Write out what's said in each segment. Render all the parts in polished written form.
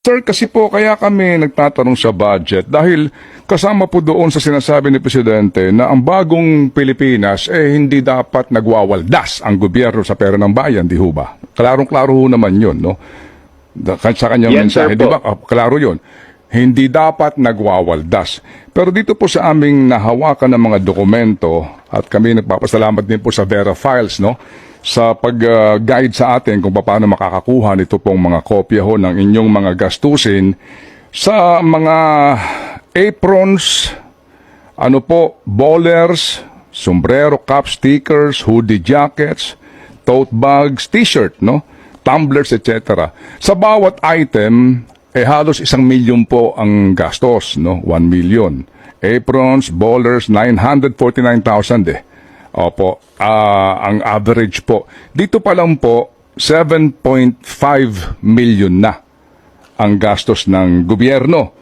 Sir, kasi po kaya kami nagtatanong sa budget dahil kasama po doon sa sinasabi ni Presidente na ang bagong Pilipinas hindi dapat nagwawaldas ang gobyerno sa pera ng bayan, di ho ba? Klarong-klaro ho naman yun, no? Sa kanyang Yes, mensahe, sir, di ba? po. Klaro yun. Hindi dapat nagwawaldas. Pero dito po sa aming nahawakan ng mga dokumento at kami nagpapasalamat din po sa Vera Files, no? Sa pag-guide sa atin kung paano makakakuha nito pong mga kopya ho ng inyong mga gastusin sa mga aprons, ano po, bowlers, sombrero, cap, stickers, hoodie jackets, tote bags, t-shirt, no? Tumblers, etc. Sa bawat item, halos 1 milyon po ang gastos, no? 1 million. Aprons, bowlers, 949,000 Opo, ang average po. Dito pa lang po, 7.5 million na ang gastos ng gobyerno.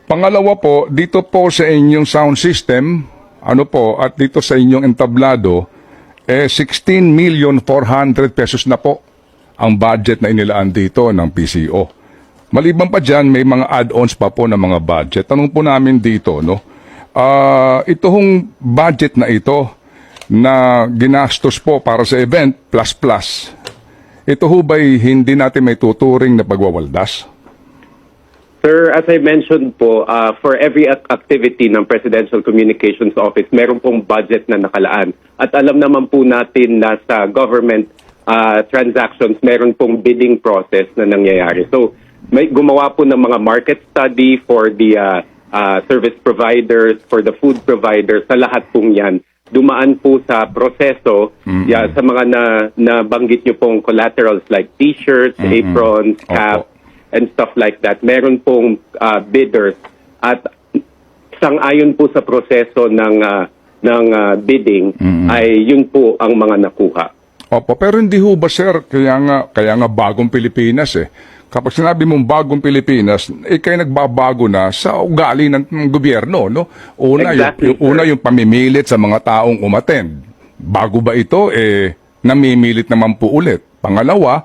Pangalawa po, dito po sa inyong sound system, ano po, at dito sa inyong entablado, 16,400,000 pesos na po ang budget na inilaan dito ng PCO. Maliban pa dyan, may mga add-ons pa po ng mga budget. Tanong po namin dito, no? Ito hong budget na ito, na ginastos po para sa event, plus. Ito ho ba'y hindi natin may tuturing na pagwawaldas? Sir, as I mentioned po, for every activity ng Presidential Communications Office, meron pong budget na nakalaan. At alam naman po natin na sa government transactions, meron pong bidding process na nangyayari. So, may gumawa po ng mga market study for the service providers, for the food providers, sa lahat pong yan. Dumaan po sa proseso sa mga nabanggit nyo pong collaterals like t-shirts, aprons, cap, and stuff like that. Meron pong bidders at sang-ayon po sa proseso ng bidding ay yun po ang mga nakuha. Opo, pero hindi ho ba, sir, kaya nga bagong Pilipinas Kapag sinabi mong bagong Pilipinas, kayo nagbabago na sa ugali ng gobyerno, no? Exactly, Yung pamimilit sa mga taong umattend. Bago ba ito, namimilit naman po ulit. Pangalawa,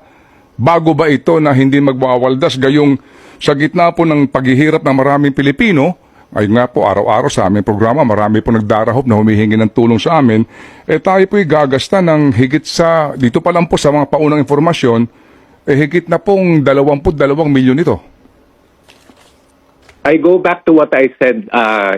bago ba ito na hindi magwawaldas gayong sa gitna po ng paghihirap ng maraming Pilipino, ay nga po araw-araw sa aming programa, marami po nagdarahop na humihingi ng tulong sa amin, tayo po'y gagasta ng higit sa, dito pa lang po sa mga paunang informasyon, higit na pong 22 milyon ito. I go back to what I said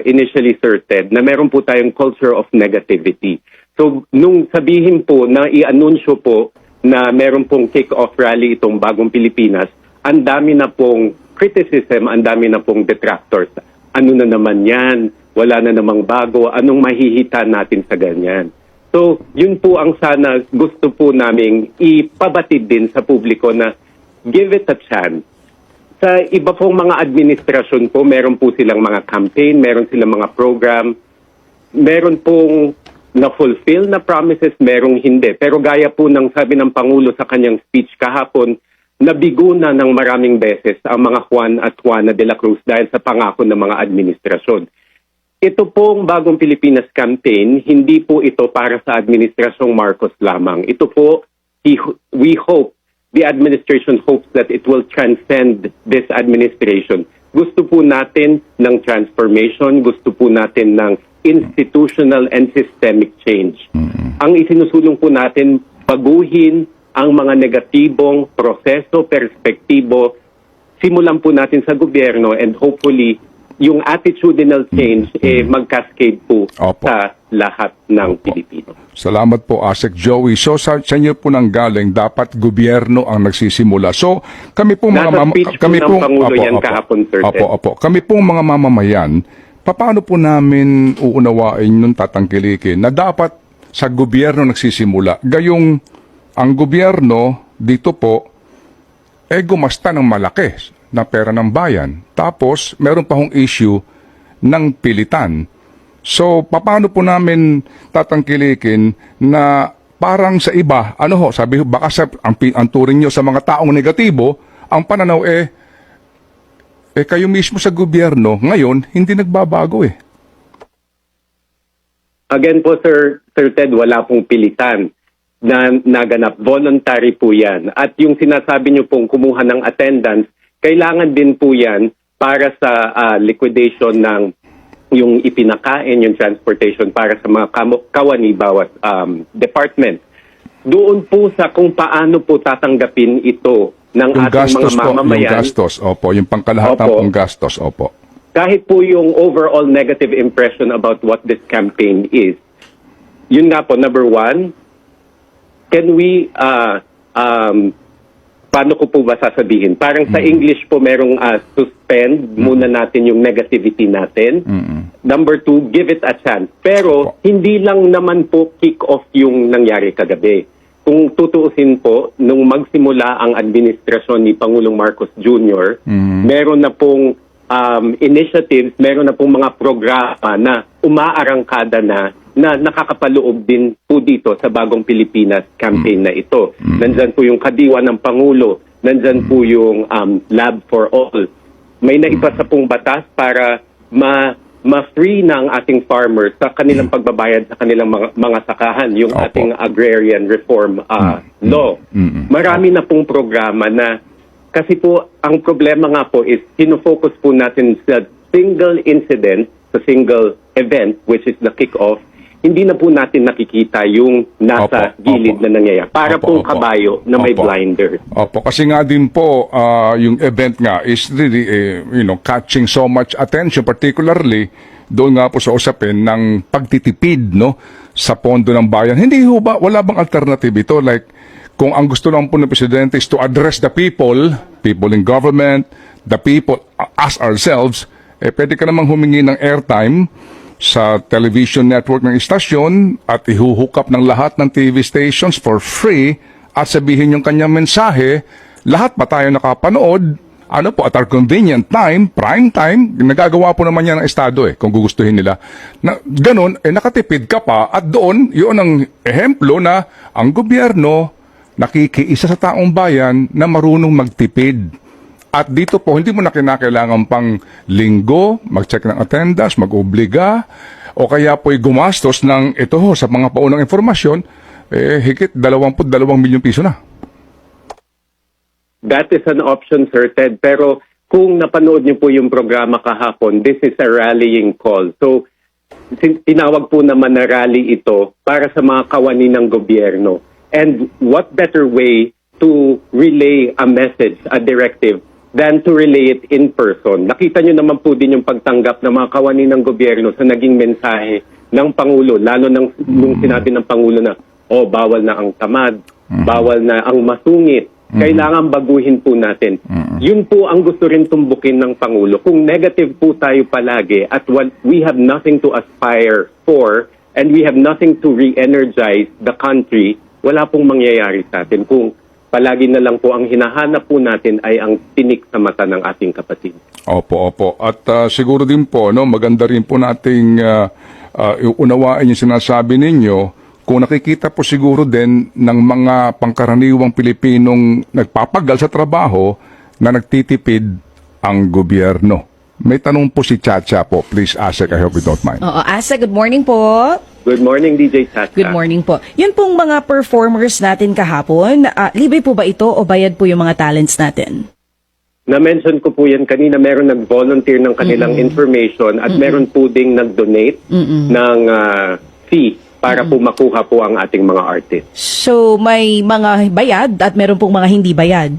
initially, Sir Ted, na meron po tayong culture of negativity. So, nung sabihin po na i-anunsyo po na meron pong kick-off rally itong bagong Pilipinas, ang dami na pong criticism, ang dami na pong detractors. Ano na naman yan? Wala na namang bago. Anong mahihita natin sa ganyan? So, yun po ang sana gusto po naming ipabatid din sa publiko na give it a chance. Sa iba pong mga administrasyon po, meron po silang mga campaign, meron silang mga program, meron pong na-fulfill na promises, merong hindi. Pero gaya po ng sabi ng Pangulo sa kanyang speech kahapon, nabigo na ng maraming beses ang mga Juan at Juana de la Cruz dahil sa pangako ng mga administrasyon. Ito pong Bagong Pilipinas campaign, hindi po ito para sa Administrasyong Marcos lamang. Ito po, we hope, the administration hopes that it will transcend this administration. Gusto po natin ng transformation, gusto po natin ng institutional and systemic change. Ang isinusulong po natin, baguhin ang mga negatibong proseso, perspektibo, simulan po natin sa gobyerno and hopefully yung attitudinal change mag-cascade po sa lahat ng Pilipino. Salamat po, Asek Joey. So, sa inyo po nang galing, dapat gobyerno ang nagsisimula. So, kami po mga kami po mga mamamayan, paano po namin uunawain yung tatangkilikin na dapat sa gobyerno nagsisimula? Gayong ang gobyerno dito po gumasta ng malaki na pera ng bayan. Tapos, meron pa hong issue ng pilitan. So, paano po namin tatangkilikin na parang sa iba, sabi baka ang turing nyo sa mga taong negatibo, ang pananaw kayo mismo sa gobyerno, ngayon, hindi nagbabago Again po, Sir Ted, wala pong pilitan na naganap. Voluntary po yan. At yung sinasabi nyo pong kumuha ng attendance, kailangan din po yan para sa liquidation ng yung ipinakain, yung transportation para sa mga kawani bawat department. Doon po sa kung paano po tatanggapin ito ng Yung ating gastos mga po, yung mamamayan. gastos, opo, yung pangkalahatang Opo. pong gastos, opo. Kahit po yung overall negative impression about what this campaign is. Yun nga po, number one, can we, paano ko po ba sasabihin? Parang sa English po merong suspend muna natin yung negativity natin. Number two, give it a chance. Pero hindi lang naman po kick-off yung nangyari kagabi. Kung tutuusin po, nung magsimula ang administrasyon ni Pangulong Marcos Jr., meron na pong initiatives, meron na pong mga programa na umaarangkada na nakakapaloob din po dito sa Bagong Pilipinas campaign na ito. Nandyan po yung kadiwa ng Pangulo, nandyan po yung Lab for All. May naipasa pong batas para ma-free na ang ating farmers sa kanilang pagbabayad sa kanilang mga sakahan, yung Opo. ating agrarian reform law. Marami na pong programa na kasi po ang problema nga po is sinofocus po natin sa single incident, sa single event which is the kick-off. Hindi na po natin nakikita yung nasa Opo, gilid opo. na nangyayari. Para Opo, pong opo. kabayo na may Opo. blinders. Opo, kasi nga din po, yung event nga is really, catching so much attention, particularly doon nga po sa usapin ng pagtitipid, no, sa pondo ng bayan. Hindi ho ba, wala bang alternative ito? Like, kung ang gusto lang po ng Presidente is to address the people in government, the people, us ourselves, pwede ka namang humingi ng airtime sa television network ng istasyon at ihuhook up ng lahat ng TV stations for free at sabihin yung kanyang mensahe, lahat pa tayo nakapanood, at our convenient time, prime time, nagagawa po naman yan ng Estado kung gugustuhin nila. Na, ganun, nakatipid ka pa at doon, yun ang ehemplo na ang gobyerno nakikiisa sa taong bayan na marunong magtipid. At dito po, hindi mo na kinakailangan pang linggo, mag-check ng attendance, mag-obliga, o kaya po'y gumastos ng ito sa mga paunang informasyon, higit 22 milyong piso na. That is an option, Sir Ted. Pero kung napanood niyo po yung programa kahapon, this is a rallying call. So, tinawag po naman na rally ito para sa mga kawani ng gobyerno. And what better way to relay a message, a directive, than to relay it in person. Nakita nyo naman po din yung pagtanggap ng mga kawani ng gobyerno sa naging mensahe ng Pangulo, lalo nung sinabi ng Pangulo na, bawal na ang tamad, bawal na ang masungit, kailangan baguhin po natin. Yun po ang gusto rin tumbukin ng Pangulo. Kung negative po tayo palagi at we have nothing to aspire for and we have nothing to re-energize the country, wala pong mangyayari sa atin kung palagi na lang po ang hinahanap po natin ay ang tinik sa mata ng ating kapatid. Opo. At siguro din po, maganda rin po nating unawain yung sinasabi ninyo kung nakikita po siguro din ng mga pangkaraniwang Pilipinong nagpapagal sa trabaho na nagtitipid ang gobyerno. May tanong po si Chacha po. Please, Asek, I hope you don't mind. Oo, Asa, good morning po. Good morning, DJ Chacha. Good morning po. Yun pong mga performers natin kahapon, libre po ba ito o bayad po yung mga talents natin? Na-mention ko po yan kanina, meron nag-volunteer ng kanilang information at meron po ding nag-donate ng fee para po makuha po ang ating mga artists. So, may mga bayad at meron pong mga hindi bayad?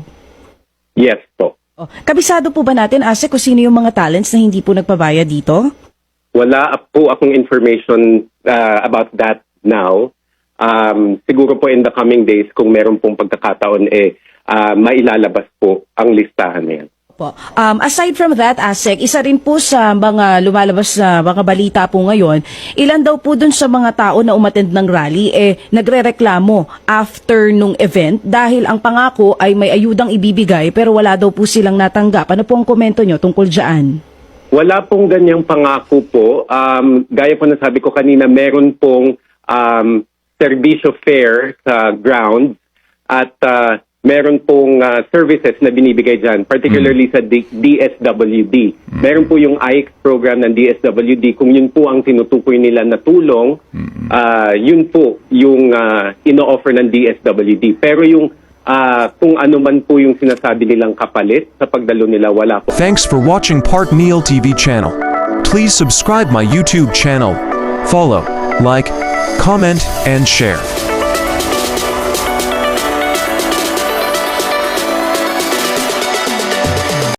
Yes po. Oh, kabisado po ba natin, Asa, kung sino yung mga talents na hindi po nagpabayad dito? Wala po akong information about that now. Siguro po in the coming days, kung meron pong pagkakataon, mailalabas po ang listahan na yan. Po. Aside from that, Asek, isa rin po sa mga lumalabas na mga balita po ngayon, ilan daw po dun sa mga tao na umattend ng rally, nagrereklamo after nung event dahil ang pangako ay may ayudang ibibigay pero wala daw po silang natanggap. Ano po ang komento nyo tungkol dyan? Wala pong ganyang pangako po. Gaya po na sabi ko kanina, meron pong serbisyo fair sa ground at meron pong services na binibigay dyan, particularly sa DSWD. Meron po yung IX program ng DSWD. Kung yun po ang tinutukoy nila na tulong, yun po yung ino-offer ng DSWD. Pero yung kung ano man po yung sinasabi nilang kapalit sa pagdalo nila, wala po. Thanks for watching Part Meal TV channel. Please subscribe my YouTube channel. Follow, like, comment, and share.